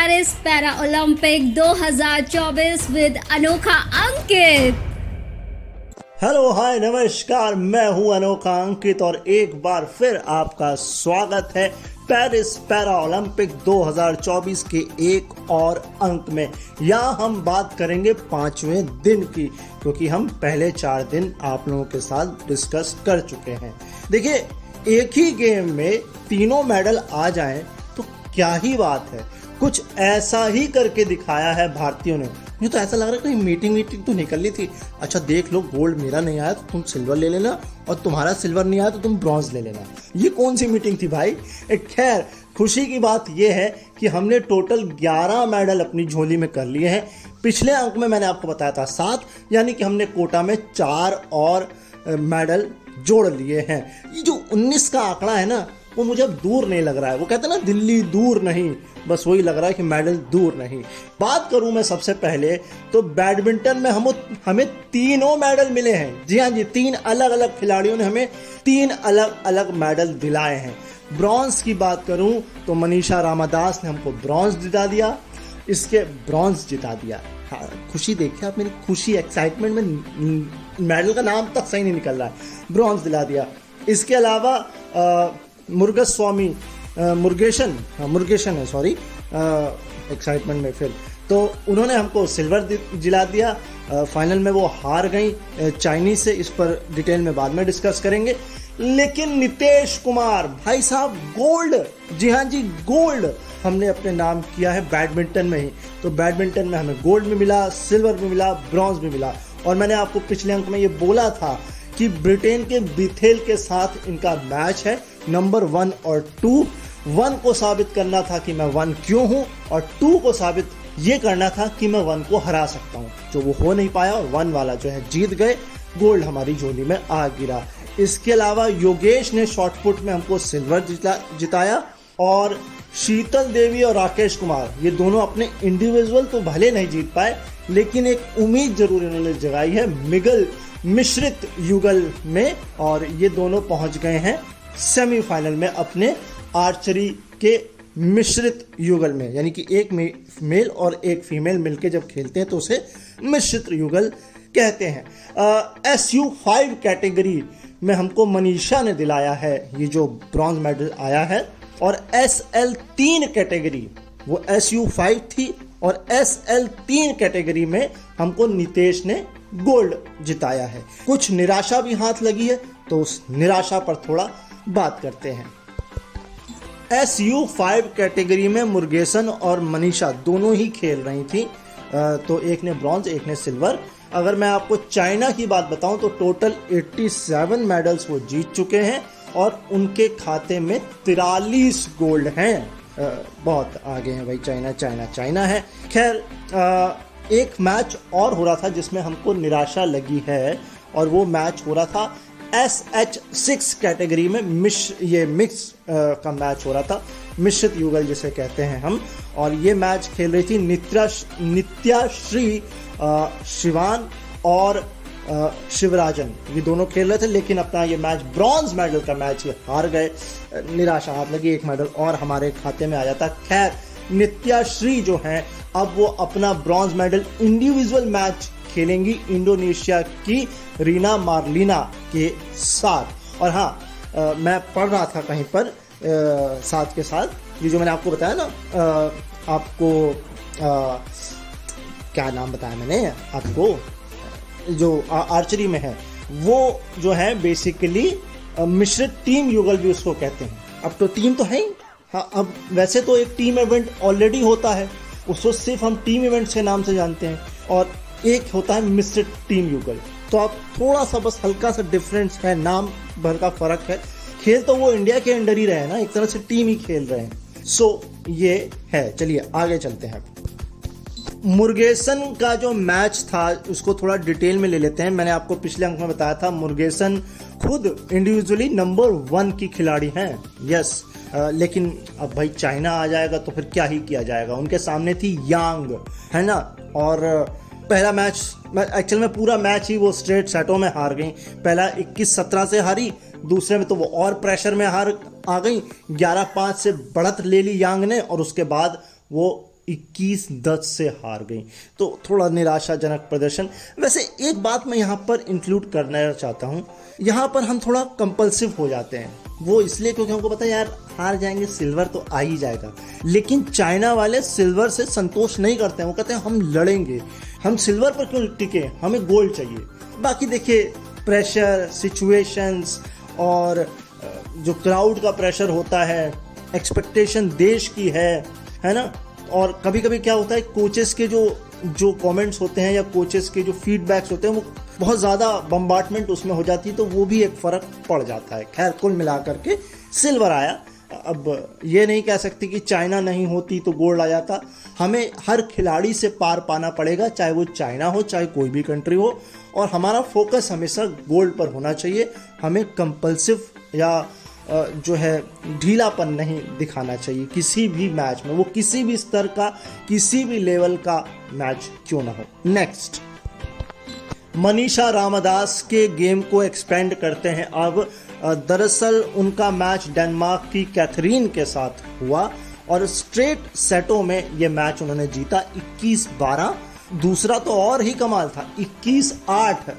Paris para Olympic 2024 with अनोखा अंकित। Hello hi नमस्कार, मैं हूं अनोखा अंकित और एक बार फिर आपका स्वागत है पेरिस पैरा ओलंपिक 2024 के एक और अंक में। यहाँ हम बात करेंगे 5वें दिन की, क्योंकि हम पहले 4 दिन आप लोगों के साथ डिस्कस कर चुके हैं। देखिए, एक ही गेम में तीनों मेडल आ जाएं तो क्या ही बात है। कुछ ऐसा ही करके दिखाया है भारतीयों ने। मुझे तो ऐसा लग रहा है कि मीटिंग तो निकल ली थी। अच्छा देख लो, गोल्ड मेरा नहीं आया तो तुम सिल्वर ले लेना, और तुम्हारा सिल्वर नहीं आया तो तुम ब्रॉन्ज ले लेना। ये कौन सी मीटिंग थी भाई। खैर, खुशी की बात यह है कि हमने टोटल 11 मेडल अपनी झोली में कर लिए हैं। पिछले अंक में मैंने आपको बताया था 7, यानी कि हमने कोटा में 4 और मेडल जोड़ लिए हैं। ये जो 19 का आंकड़ा है ना, वो मुझे अब दूर नहीं लग रहा है। वो कहते हैं ना, दिल्ली दूर नहीं, बस वही लग रहा है कि मेडल दूर नहीं। बात करूं मैं सबसे पहले तो बैडमिंटन में हमें तीनों मेडल मिले हैं। जी हाँ जी, 3 अलग अलग खिलाड़ियों ने हमें 3 अलग अलग मेडल दिलाए हैं। ब्रॉन्ज की बात करूं तो मनीषा रामादास ने हमको ब्रॉन्ज जिता दिया। हाँ, खुशी देखिए आप मेरी खुशी, एक्साइटमेंट में मेडल का नाम तक सही नहीं निकल रहा है। ब्रॉन्ज दिला दिया। इसके अलावा मुरुगेशन है, सॉरी, एक्साइटमेंट में फिर तो उन्होंने हमको सिल्वर दिला दिया। फाइनल में वो हार गई चाइनीज से। इस पर डिटेल में बाद में डिस्कस करेंगे। लेकिन नितेश कुमार भाई साहब गोल्ड, जी हाँ जी गोल्ड हमने अपने नाम किया है बैडमिंटन में ही। तो बैडमिंटन में हमें गोल्ड में मिला, सिल्वर में मिला, ब्रॉन्ज में मिला। और मैंने आपको पिछले अंक में ये बोला था कि ब्रिटेन के बिथेल के साथ इनका मैच है, नंबर 1 और 2। 1 को साबित करना था कि मैं 1 क्यों हूं, और 2 को साबित ये करना था कि मैं 1 को हरा सकता हूं, जो वो हो नहीं पाया। और 1 वाला जो है जीत गए, गोल्ड हमारी झोली में आ गिरा। इसके अलावा योगेश ने शॉटपुट में हमको सिल्वर जिताया। और शीतल देवी और राकेश कुमार, ये दोनों अपने इंडिविजुअल तो भले नहीं जीत पाए, लेकिन एक उम्मीद जरूर इन्होंने जगाई है मिश्रित युगल में। और ये दोनों पहुंच गए हैं सेमीफाइनल में अपने आर्चरी के मिश्रित युगल में, यानी कि एक मेल और एक फीमेल मिलकर जब खेलते हैं तो उसे मिश्रित युगल कहते हैं। SU5 कैटेगरी में हमको मनीषा ने दिलाया है ये जो ब्रॉन्ज मेडल आया है। और SL3 कैटेगरी, वो SU5 थी, और SL3 कैटेगरी में हमको नितेश ने गोल्ड जिताया है। कुछ निराशा भी हाथ लगी है, तो उस निराशा पर थोड़ा बात करते हैं। SU5 कैटेगरी में मुरुगेसन और मनीषा दोनों ही खेल रही थी। तो एक ने ब्रॉन्ज, एक ने सिल्वर। अगर मैं आपको चाइना की बात बताऊं तो टोटल 87 मेडल्स वो जीत चुके हैं, और उनके खाते में 43 गोल्ड हैं। बहुत आगे हैं भाई चाइना है। खैर, एक मैच और हो रहा था जिसमें हमको निराशा लगी है, और वो मैच हो रहा था SH6 कैटेगरी में। मिक्स का मैच हो रहा था, मिश्रित युगल जिसे कहते हैं हम। और ये मैच खेल रही थी नित्याश्री शिवान और शिवराजन, ये दोनों खेल रहे थे। लेकिन अपना ये मैच ब्रॉन्ज मेडल का मैच ये हार गए। निराशा हाथ लगी, एक मेडल और हमारे खाते में आ जाता। खैर, नित्याश्री जो हैं अब वो अपना ब्रॉन्ज मेडल इंडिविजुअल मैच खेलेंगी इंडोनेशिया की रीना मार्लिना के साथ। और हाँ, मैं पढ़ रहा था कहीं पर साथ के साथ ये जो मैंने आपको बताया ना, आपको क्या नाम बताया मैंने आपको, जो आर्चरी में है, वो जो है बेसिकली मिश्रित टीम युगल भी उसको कहते हैं। अब तो टीम तो है ही। हाँ, अब वैसे तो एक टीम इवेंट ऑलरेडी होता है, उसको सिर्फ हम टीम इवेंट्स के नाम से जानते हैं, और एक होता है मिश्रित टीम युगल। तो अब थोड़ा सा बस हल्का सा डिफरेंस है, नाम भर का फर्क है। खेल तो वो इंडिया के अंडर ही रहे ना, एक तरह से टीम ही खेल रहे हैं। सो ये है। चलिए आगे चलते हैं। मुरुगेसन का जो मैच था उसको थोड़ा डिटेल में ले लेते हैं। मैंने आपको पिछले अंक में बताया था मुरुगेसन खुद इंडिविजुअली नंबर 1 की खिलाड़ी हैं। यस, लेकिन अब भाई चाइना आ जाएगा तो फिर क्या ही किया जाएगा। उनके सामने थी यांग, है ना। और पहला मैच, एक्चुअल में पूरा मैच ही वो स्ट्रेट सेटों में हार गई। पहला 21-17 से हारी, दूसरे में तो वो और प्रेशर में हार आ गई, 11-5 से बढ़त ले ली यांग ने, और उसके बाद वो 21-10 से हार गई। तो थोड़ा निराशाजनक प्रदर्शन। वैसे एक बात मैं यहाँ पर इंक्लूड करना चाहता हूँ, यहाँ पर हम थोड़ा कंपल्सिव हो जाते हैं। वो इसलिए क्योंकि हमको पता है यार हार जाएंगे, सिल्वर तो आ ही जाएगा। लेकिन चाइना वाले सिल्वर से संतोष नहीं करते हैं, वो कहते हैं हम लड़ेंगे, हम सिल्वर पर क्यों टिके, हमें गोल्ड चाहिए। बाकी देखिए प्रेशर, सिचुएशंस और जो क्राउड का प्रेशर होता है, एक्सपेक्टेशन देश की है ना। और कभी कभी क्या होता है, कोचेस के जो कमेंट्स होते हैं या कोचेस के जो फीडबैक्स होते हैं वो बहुत ज़्यादा बम्बार्टमेंट उसमें हो जाती है, तो वो भी एक फ़र्क पड़ जाता है। खैर कुल मिलाकर के सिल्वर आया। अब ये नहीं कह सकती कि चाइना नहीं होती तो गोल्ड आ जाता। हमें हर खिलाड़ी से पार पाना पड़ेगा, चाहे वो चाइना हो चाहे कोई भी कंट्री हो, और हमारा फोकस हमेशा गोल्ड पर होना चाहिए। हमें कंपल्सिव या जो है ढीलापन नहीं दिखाना चाहिए किसी भी मैच में, वो किसी भी स्तर का, किसी भी लेवल का मैच क्यों ना हो। नेक्स्ट, मनीषा रामदास के गेम को एक्सपेंड करते हैं। अब दरअसल उनका मैच डेनमार्क की कैथरीन के साथ हुआ और स्ट्रेट सेटों में ये मैच उन्होंने जीता 21-12। दूसरा तो और ही कमाल था, 21-8,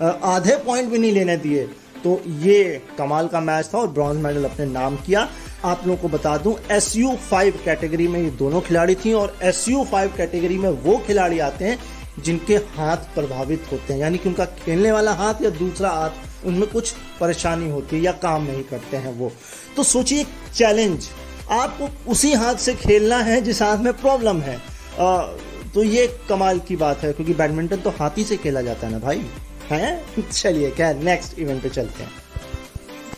आधे पॉइंट भी नहीं लेने दिए। तो ये कमाल का मैच था और ब्रॉन्ज मेडल अपने नाम किया। आप लोगों को बता दूं SU5 कैटेगरी में ये दोनों खिलाड़ी थी, और SU5 कैटेगरी में वो खिलाड़ी आते हैं जिनके हाथ प्रभावित होते हैं, यानी कि उनका खेलने वाला हाथ या दूसरा हाथ उनमें कुछ परेशानी होती है या काम नहीं करते हैं वो। तो सोचिए चैलेंज, आपको उसी हाथ से खेलना है जिस हाथ में प्रॉब्लम है। तो ये कमाल की बात है, क्योंकि बैडमिंटन तो हाथी से खेला जाता है ना भाई, है। चलिए क्या नेक्स्ट इवेंट पे चलते हैं।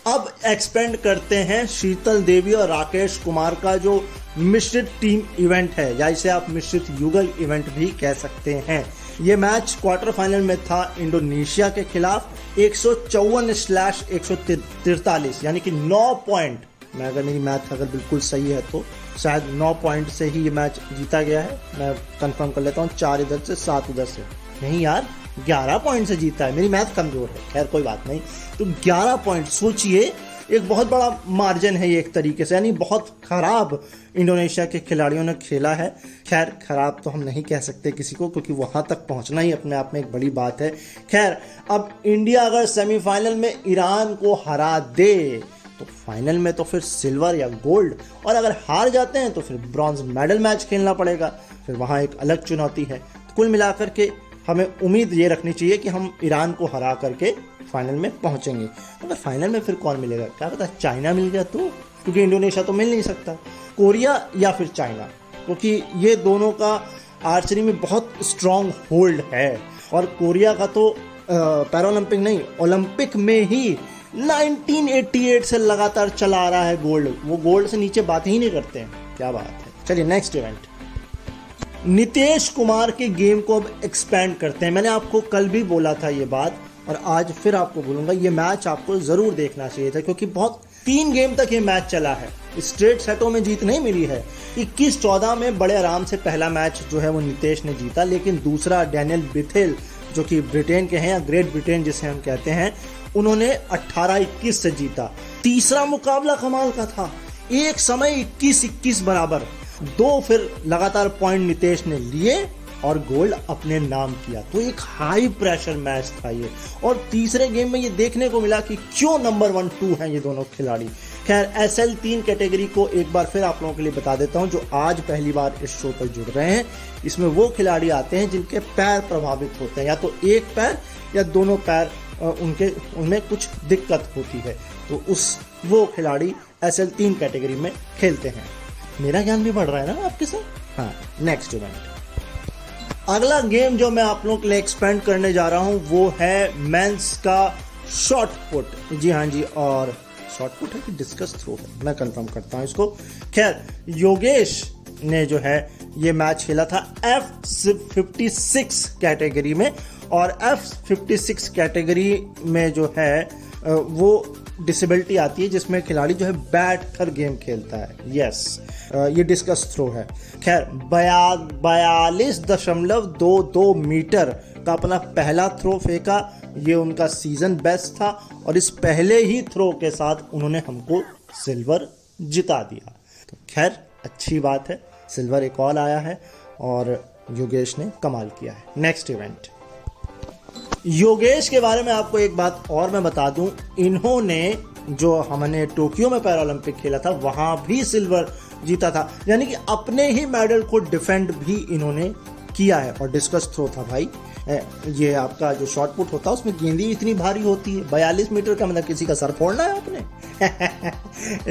अब एक्सपेंड करते हैं शीतल देवी और राकेश कुमार का जो मिश्रित टीम इवेंट है, या इसे आप मिश्रित युगल इवेंट भी कह सकते हैं। ये मैच क्वार्टर फाइनल में था इंडोनेशिया के खिलाफ। 154/143, यानी कि 9 पॉइंट, मैं अगर मेरी मैथ अगर बिल्कुल सही है तो शायद 9 पॉइंट से ही ये मैच जीता गया है। मैं कंफर्म कर लेता हूँ, 4 इधर से 7 उधर से, नहीं यार 11 पॉइंट से जीता है। मेरी मैथ कमजोर है, खैर कोई बात नहीं। तो 11 पॉइंट, सोचिए एक बहुत बड़ा मार्जिन है ये एक तरीके से, यानी बहुत खराब इंडोनेशिया के खिलाड़ियों ने खेला है। खैर खराब तो हम नहीं कह सकते किसी को, क्योंकि वहां तक पहुंचना ही अपने आप में एक बड़ी बात है। खैर अब इंडिया अगर सेमीफाइनल में ईरान को हरा दे तो फाइनल में तो फिर सिल्वर या गोल्ड, और अगर हार जाते हैं तो फिर ब्रॉन्ज मेडल मैच खेलना पड़ेगा, फिर वहां एक अलग चुनौती है। तो कुल मिलाकर के हमें उम्मीद ये रखनी चाहिए कि हम ईरान को हरा करके फाइनल में पहुंचेंगे। अगर फाइनल में फिर कौन मिलेगा क्या पता, चाइना मिल गया तो, क्योंकि इंडोनेशिया तो मिल नहीं सकता, कोरिया या फिर चाइना, क्योंकि ये दोनों का आर्चरी में बहुत स्ट्रॉन्ग होल्ड है। और कोरिया का तो पैरालंपिक नहीं, ओलंपिक में ही 1988 से लगातार चला आ रहा है गोल्ड, वो गोल्ड से नीचे बात ही नहीं करते हैं। क्या बात है। चलिए नेक्स्ट इवेंट, नितेश कुमार के गेम को अब एक्सपेंड करते हैं। मैंने आपको कल भी बोला था ये बात, और आज फिर आपको बोलूंगा, ये मैच आपको जरूर देखना चाहिए था, क्योंकि बहुत 3 गेम तक ये मैच चला है, स्ट्रेट सेटों में जीत नहीं मिली है। 21-14 में बड़े आराम से पहला मैच जो है वो नितेश ने जीता, लेकिन दूसरा डैनियल बिथेल जो कि ब्रिटेन के हैं, या ग्रेट ब्रिटेन जिसे हम कहते हैं, उन्होंने 18-21 से जीता। तीसरा मुकाबला कमाल का था, एक समय 21-21 बराबर, 2 फिर लगातार पॉइंट नितेश ने लिए और गोल्ड अपने नाम किया। तो एक हाई प्रेशर मैच था ये, और तीसरे गेम में ये देखने को मिला कि क्यों नंबर 1-2 हैं ये दोनों खिलाड़ी। खैर SL3 कैटेगरी को एक बार फिर आप लोगों के लिए बता देता हूं, जो आज पहली बार इस शो पर जुड़ रहे हैं। इसमें वो खिलाड़ी आते हैं जिनके पैर प्रभावित होते हैं, या तो एक पैर या दोनों पैर उनमें कुछ दिक्कत होती है, तो वो खिलाड़ी SL3 कैटेगरी में खेलते हैं। मेरा ज्ञान भी बढ़ रहा है ना आपके साथ। हाँ, नेक्स्ट इवेंट, अगला गेम जो मैं आप लोगों के लिए एक्सपेंड करने जा रहा हूं वो है मेंस का शॉट पुट। जी हाँ जी, और शॉट पुट है कि डिस्कस थ्रो है, मैं कंफर्म करता हूं इसको। खैर योगेश ने जो है ये मैच खेला था F56 कैटेगरी में, और F56 कैटेगरी में जो है वो डिसेबिलिटी आती है जिसमें खिलाड़ी जो है बैठ कर गेम खेलता है। यस, ये डिस्कस थ्रो है। खैर 42.22 मीटर का अपना पहला थ्रो फेंका, ये उनका सीजन बेस्ट था, और इस पहले ही थ्रो के साथ उन्होंने हमको सिल्वर जिता दिया। तो खैर अच्छी बात है, सिल्वर एक और आया है और योगेश ने कमाल किया है। नेक्स्ट इवेंट, योगेश के बारे में आपको एक बात और मैं बता दूं, इन्होंने जो हमने टोक्यो में पैरालंपिक खेला था वहां भी सिल्वर जीता था, यानी कि अपने ही मेडल को डिफेंड भी इन्होंने किया है। और डिस्कस थ्रो था भाई, ये आपका जो शॉट पुट होता है उसमें गेंदी इतनी भारी होती है, 42 मीटर का, मतलब किसी का सर फोड़ना है आपने।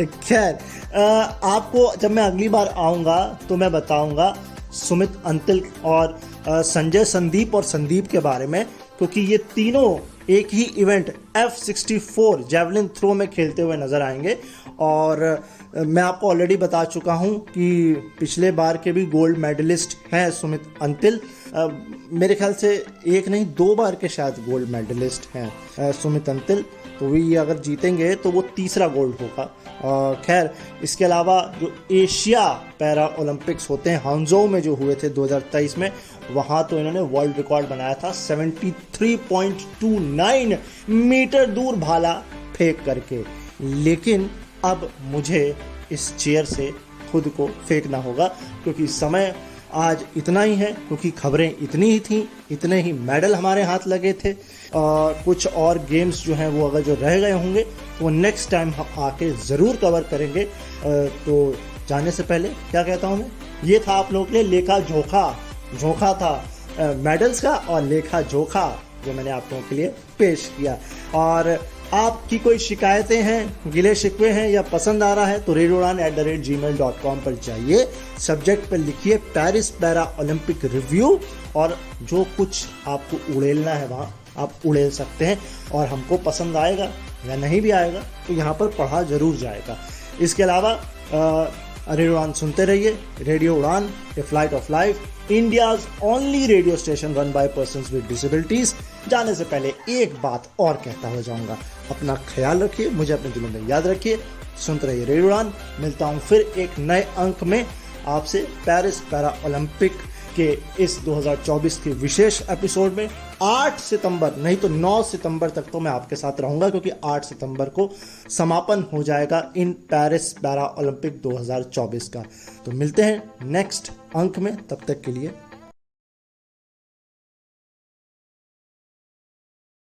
खैर, आपको जब मैं अगली बार आऊंगा तो मैं बताऊंगा सुमित अंतिल और संजय संदीप और संदीप के बारे में, क्योंकि ये तीनों एक ही इवेंट F64 जेवलिन थ्रो में खेलते हुए नजर आएंगे। और मैं आपको ऑलरेडी बता चुका हूं कि पिछले बार के भी गोल्ड मेडलिस्ट हैं सुमित अंतिल, मेरे ख्याल से एक नहीं 2 बार के शायद गोल्ड मेडलिस्ट हैं सुमित अंतिल, तो भी अगर जीतेंगे तो वो तीसरा गोल्ड होगा। खैर, इसके अलावा जो एशिया पैरा ओलंपिक्स होते हैं हांगझोउ में जो हुए थे 2023 में, वहाँ तो इन्होंने वर्ल्ड रिकॉर्ड बनाया था 73.29 मीटर दूर भाला फेंक करके। लेकिन अब मुझे इस चेयर से खुद को फेंकना होगा, क्योंकि समय आज इतना ही है, क्योंकि खबरें इतनी ही थी, इतने ही मेडल हमारे हाथ लगे थे। कुछ और गेम्स जो हैं वो अगर जो रह गए होंगे तो नेक्स्ट टाइम हम आके ज़रूर कवर करेंगे। तो जाने से पहले क्या कहता हूँ मैं, ये था आप लोगों के लिए लेखा जोखा था मेडल्स का और लेखा जोखा जो मैंने आप लोगों के लिए पेश किया। और आपकी कोई शिकायतें हैं, गिले शिकवे हैं या पसंद आ रहा है तो radioudan@gmail.com पर जाइए, सब्जेक्ट पर लिखिए पेरिस पैरा ओलंपिक रिव्यू, और जो कुछ आपको उड़ेलना है वहाँ आप उड़ेल सकते हैं। और हमको पसंद आएगा या नहीं भी आएगा तो यहाँ पर पढ़ा जरूर जाएगा। इसके अलावा रेडियो उड़ान सुनते रहिए। Radio Udaan, a flight of life, India's only radio station run by persons with disabilities. जाने से पहले एक बात और कहता हुआ जाऊंगा, अपना ख्याल रखिए, मुझे अपने दिलों में याद रखिए, सुनते रहिए रेडियो उड़ान। मिलता हूं फिर एक नए अंक में आपसे पेरिस पैरा ओलंपिक के इस 2024 के विशेष एपिसोड में। 8 सितंबर नहीं तो 9 सितंबर तक तो मैं आपके साथ रहूंगा, क्योंकि 8 सितंबर को समापन हो जाएगा इन पेरिस पैरा ओलंपिक 2024 का। तो मिलते हैं नेक्स्ट अंक में, तब तक के लिए